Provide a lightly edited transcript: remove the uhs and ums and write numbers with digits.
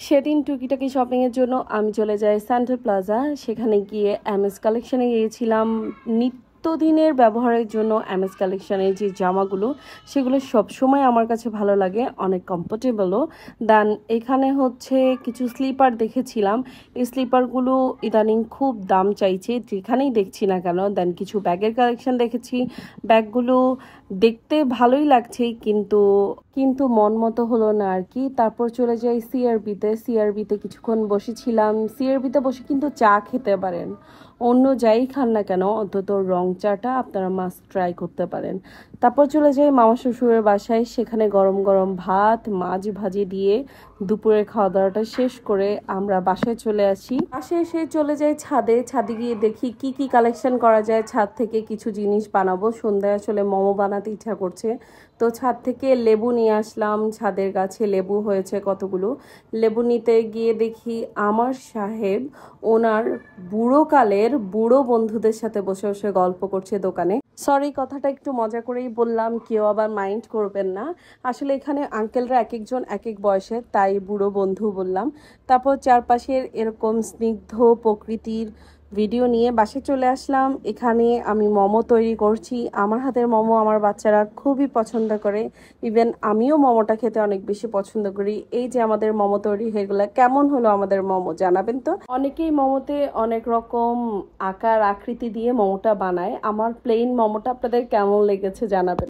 সেদিন টুকিটাকি শপিংয়ের জন্য আমি চলে যাই সেন্ট্রাল প্লাজা। সেখানে গিয়ে এমএস কালেকশনে গিয়েছিলাম। নিত্যদিনের ব্যবহারের জন্য এমএস কালেকশনের যে জামাগুলো সেগুলো সবসময় আমার কাছে ভালো লাগে, অনেক কমফোর্টেবলও। দেন এখানে হচ্ছে কিছু স্লিপার দেখেছিলাম। এই স্লিপারগুলো ইদানিং খুব দাম চাইছে যেখানেই দেখছি না কেন। দেন কিছু ব্যাগের কালেকশন দেখেছি। ব্যাগগুলো দেখতে ভালোই লাগছে, কিন্তু কিন্তু মন মতো হলো না আর কি। তারপর চলে যাই সিআরবিতে। সিআরবিতে কিছুক্ষণ বসেছিলাম। সিআরবিতে বসে কিন্তু চা খেতে পারেন, অন্য যাই খান না কেন অন্তত রং চাটা আপনারা মাস্ট ট্রাই করতে পারেন। তারপর চলে যাই মামা শ্বশুরের বাসায়। সেখানে গরম গরম ভাত মাছ ভাজি দিয়ে দুপুরের খাওয়া দাওয়াটা শেষ করে আমরা বাসায় চলে আসি। বাসায় এসে চলে যাই ছাদে। ছাদে গিয়ে দেখি কি কি কালেকশন করা যায়। ছাদ থেকে কিছু জিনিস বানাবো, সন্ধ্যায় আসলে মোমো বানাতে ইচ্ছা করছে। তো ছাদ থেকে লেবু নিয়ে আসলাম। ছাদের গাছে লেবু হয়েছে কতগুলো। লেবু নিতে গিয়ে দেখি আমার সাহেব ওনার বুড়োকালের বুড়ো বন্ধুদের সাথে বসে বসে গল্প করছে দোকানে। সরি, কথাটা একটু মজা করেই বললাম, কেউ আবার মাইন্ড করবেন না। আসলে এখানে আঙ্কেলরা এক একজন এক এক বয়সের, তাই বুড়ো বন্ধু বললাম। তারপর চারপাশের এরকম স্নিগ্ধ প্রকৃতির ভিডিও নিয়ে বাসায় চলে আসলাম। এখানে আমি মোমো তৈরি করছি। আমার হাতের মোমো আমার বাচ্চারা খুবই পছন্দ করে। ইভেন আমিও মোমোটা খেতে অনেক বেশি পছন্দ করি। এই যে আমাদের মোমো তৈরি হয়ে গেলো। কেমন হলো আমাদের মোমো জানাবেন তো। অনেকেই মোমোতে অনেক রকম আকার আকৃতি দিয়ে মোমোটা বানায়। আমার প্লেন মোমোটা আপনাদের কেমন লেগেছে জানাবেন।